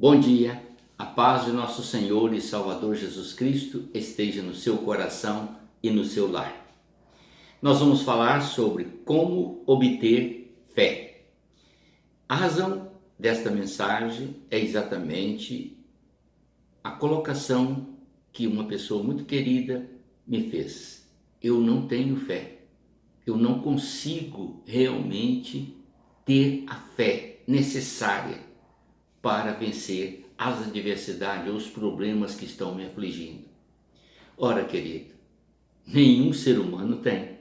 Bom dia, a paz de nosso Senhor e Salvador Jesus Cristo esteja no seu coração e no seu lar. Nós vamos falar sobre como obter fé. A razão desta mensagem é exatamente a colocação que uma pessoa muito querida me fez. Eu não tenho fé, eu não consigo realmente ter a fé necessária para vencer as adversidades, os problemas que estão me afligindo. Ora, querido, nenhum ser humano tem.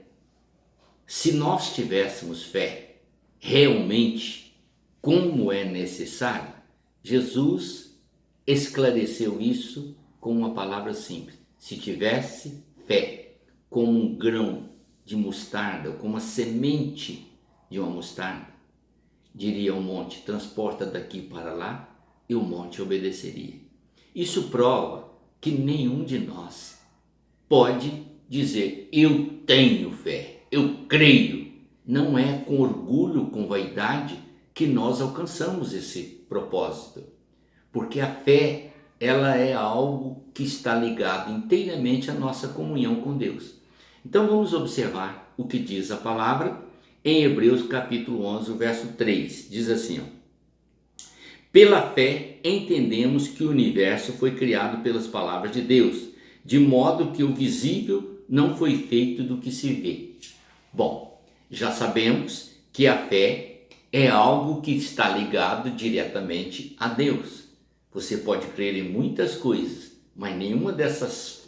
Se nós tivéssemos fé realmente como é necessário, Jesus esclareceu isso com uma palavra simples. Se tivesse fé como um grão de mostarda, ou como a semente de uma mostarda, diria ao monte, transporta daqui para lá, e o monte obedeceria. Isso prova que nenhum de nós pode dizer, eu tenho fé, eu creio. Não é com orgulho, com vaidade, que nós alcançamos esse propósito. Porque a fé, ela é algo que está ligado inteiramente à nossa comunhão com Deus. Então vamos observar o que diz a palavra em Hebreus capítulo 11, verso 3, diz assim, pela fé entendemos que o universo foi criado pelas palavras de Deus, de modo que o visível não foi feito do que se vê. Bom, já sabemos que a fé é algo que está ligado diretamente a Deus. Você pode crer em muitas coisas, mas nenhuma dessas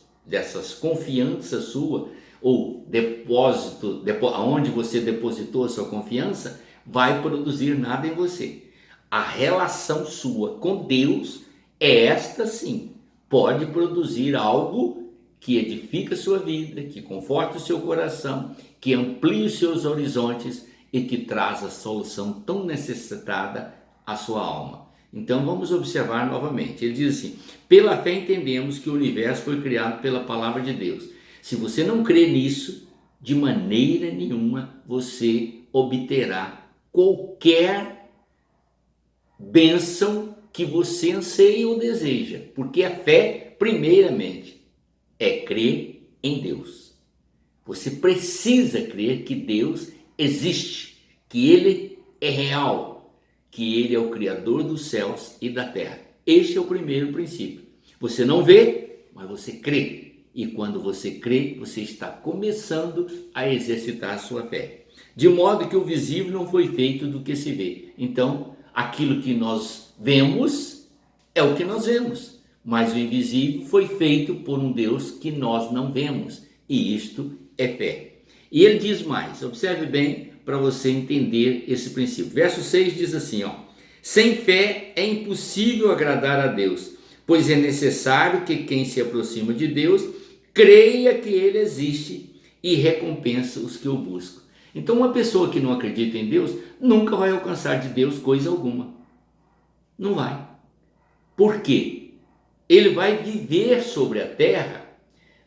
confianças sua, ou depósito, onde você depositou a sua confiança, vai produzir nada em você. A relação sua com Deus é esta sim, pode produzir algo que edifica a sua vida, que conforta o seu coração, que amplia os seus horizontes e que traz a solução tão necessitada à sua alma. Então vamos observar novamente, ele diz assim, pela fé entendemos que o universo foi criado pela palavra de Deus. Se você não crê nisso, de maneira nenhuma você obterá qualquer bênção que você anseia ou deseja. Porque a fé, primeiramente, é crer em Deus. Você precisa crer que Deus existe, que Ele é real, que Ele é o Criador dos céus e da terra. Este é o primeiro princípio. Você não vê, mas você crê. E quando você crê, você está começando a exercitar a sua fé. De modo que o visível não foi feito do que se vê. Então, aquilo que nós vemos é o que nós vemos. Mas o invisível foi feito por um Deus que nós não vemos. E isto é fé. E ele diz mais, observe bem para você entender esse princípio. Verso 6 diz assim, sem fé é impossível agradar a Deus, pois é necessário que quem se aproxima de Deus creia que Ele existe e recompensa os que o buscam. Então uma pessoa que não acredita em Deus nunca vai alcançar de Deus coisa alguma. Não vai. Por quê? Ele vai viver sobre a terra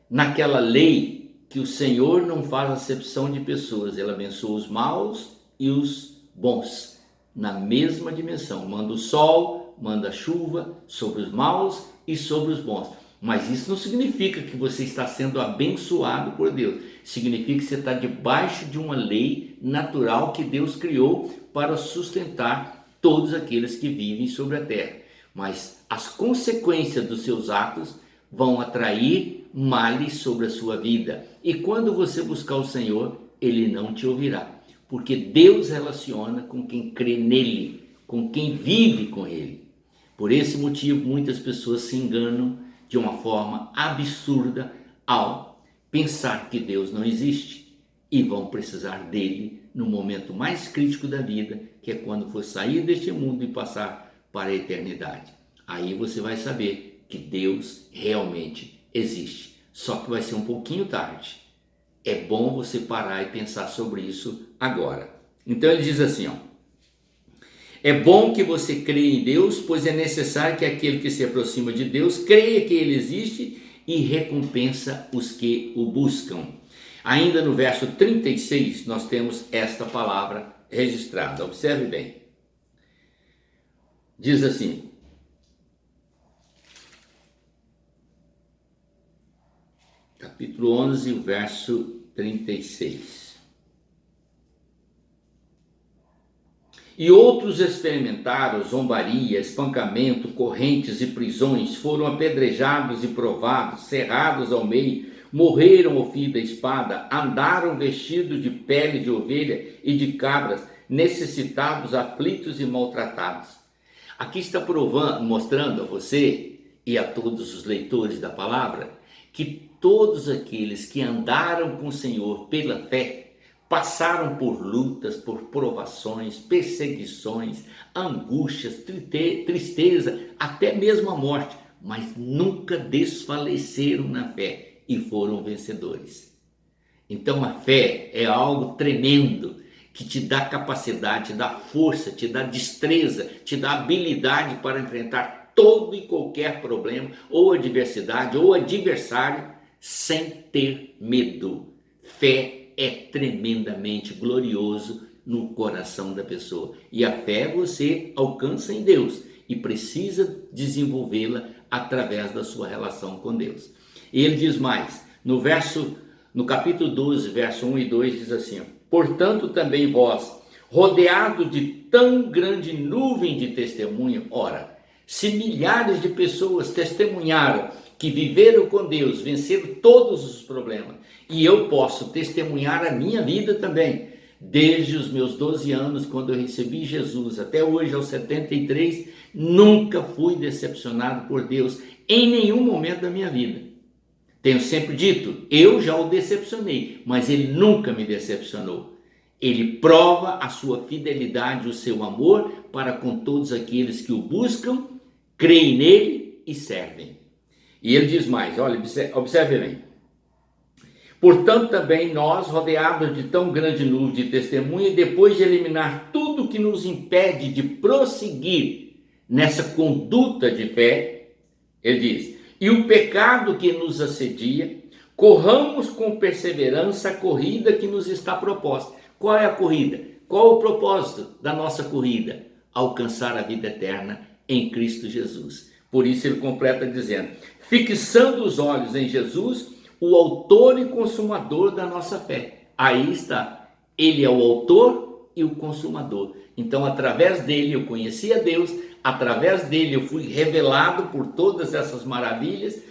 naquela lei que o Senhor não faz acepção de pessoas. Ele abençoa os maus e os bons na mesma dimensão. Manda o sol, manda a chuva sobre os maus e sobre os bons. Mas isso não significa que você está sendo abençoado por Deus. Significa que você está debaixo de uma lei natural que Deus criou para sustentar todos aqueles que vivem sobre a terra. Mas as consequências dos seus atos vão atrair males sobre a sua vida. E quando você buscar o Senhor, Ele não te ouvirá. Porque Deus relaciona com quem crê nele, com quem vive com Ele. Por esse motivo, muitas pessoas se enganam de uma forma absurda ao pensar que Deus não existe e vão precisar dele no momento mais crítico da vida, que é quando for sair deste mundo e passar para a eternidade. Aí você vai saber que Deus realmente existe, só que vai ser um pouquinho tarde. É bom você parar e pensar sobre isso agora. Então ele diz assim, é bom que você creia em Deus, pois é necessário que aquele que se aproxima de Deus creia que Ele existe e recompensa os que o buscam. Ainda no verso 36, nós temos esta palavra registrada. Observe bem. Diz assim, capítulo 11, o verso 36. E outros experimentaram zombaria, espancamento, correntes e prisões, foram apedrejados e provados, cerrados ao meio, morreram ao fio da espada, andaram vestidos de pele de ovelha e de cabras, necessitados, aflitos e maltratados. Aqui está mostrando a você e a todos os leitores da palavra que todos aqueles que andaram com o Senhor pela fé passaram por lutas, por provações, perseguições, angústias, tristeza, até mesmo a morte, mas nunca desfaleceram na fé e foram vencedores. Então a fé é algo tremendo que te dá capacidade, te dá força, te dá destreza, te dá habilidade para enfrentar todo e qualquer problema, ou adversidade, ou adversário, sem ter medo. Fé é tremendamente glorioso no coração da pessoa. E a fé você alcança em Deus e precisa desenvolvê-la através da sua relação com Deus. E ele diz mais, no capítulo 12, verso 1 e 2, diz assim: portanto também vós, rodeado de tão grande nuvem de testemunho, ora, se milhares de pessoas testemunharam que viveram com Deus, venceram todos os problemas, e eu posso testemunhar a minha vida também, desde os meus 12 anos, quando eu recebi Jesus, até hoje aos 73, nunca fui decepcionado por Deus em nenhum momento da minha vida. Tenho sempre dito, eu já o decepcionei, mas ele nunca me decepcionou. Ele prova a sua fidelidade, o seu amor para com todos aqueles que o buscam, creem nele e servem. E ele diz mais, olha, observe bem. Portanto, também nós, rodeados de tão grande nuvem de testemunha, depois de eliminar tudo que nos impede de prosseguir nessa conduta de fé, ele diz, e o pecado que nos assedia, corramos com perseverança a corrida que nos está proposta. Qual é a corrida? Qual o propósito da nossa corrida? Alcançar a vida eterna em Cristo Jesus. Por isso ele completa dizendo, fixando os olhos em Jesus, o autor e consumador da nossa fé. Aí está, ele é o autor e o consumador. Então, através dele eu conheci a Deus, através dele eu fui revelado por todas essas maravilhas,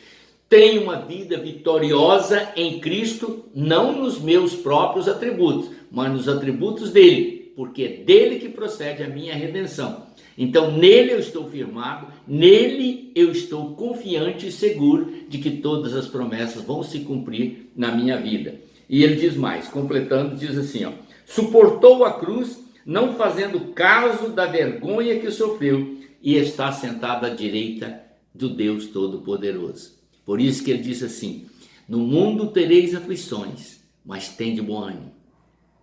tenho uma vida vitoriosa em Cristo, não nos meus próprios atributos, mas nos atributos dele, porque é dele que procede a minha redenção. Então nele eu estou firmado, nele eu estou confiante e seguro de que todas as promessas vão se cumprir na minha vida. E ele diz mais, completando, diz assim, ó, suportou a cruz, não fazendo caso da vergonha que sofreu, e está sentado à direita do Deus Todo-Poderoso. Por isso que ele diz assim, no mundo tereis aflições, mas tende bom ânimo.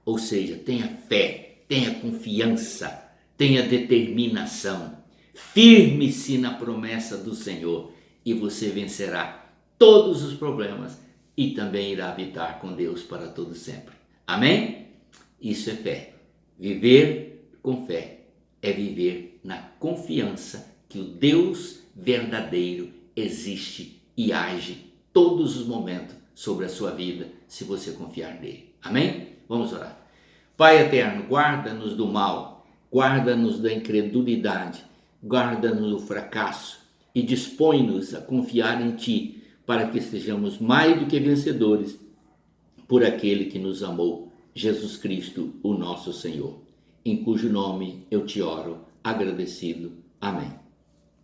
Ou seja, tenha fé, tenha confiança, tenha determinação, firme-se na promessa do Senhor e você vencerá todos os problemas e também irá habitar com Deus para todo sempre. Amém? Isso é fé. Viver com fé é viver na confiança que o Deus verdadeiro existe e age todos os momentos sobre a sua vida, se você confiar nele. Amém? Vamos orar. Pai eterno, guarda-nos do mal, guarda-nos da incredulidade, guarda-nos do fracasso e dispõe-nos a confiar em Ti, para que sejamos mais do que vencedores por aquele que nos amou, Jesus Cristo, o nosso Senhor, em cujo nome eu te oro, agradecido. Amém.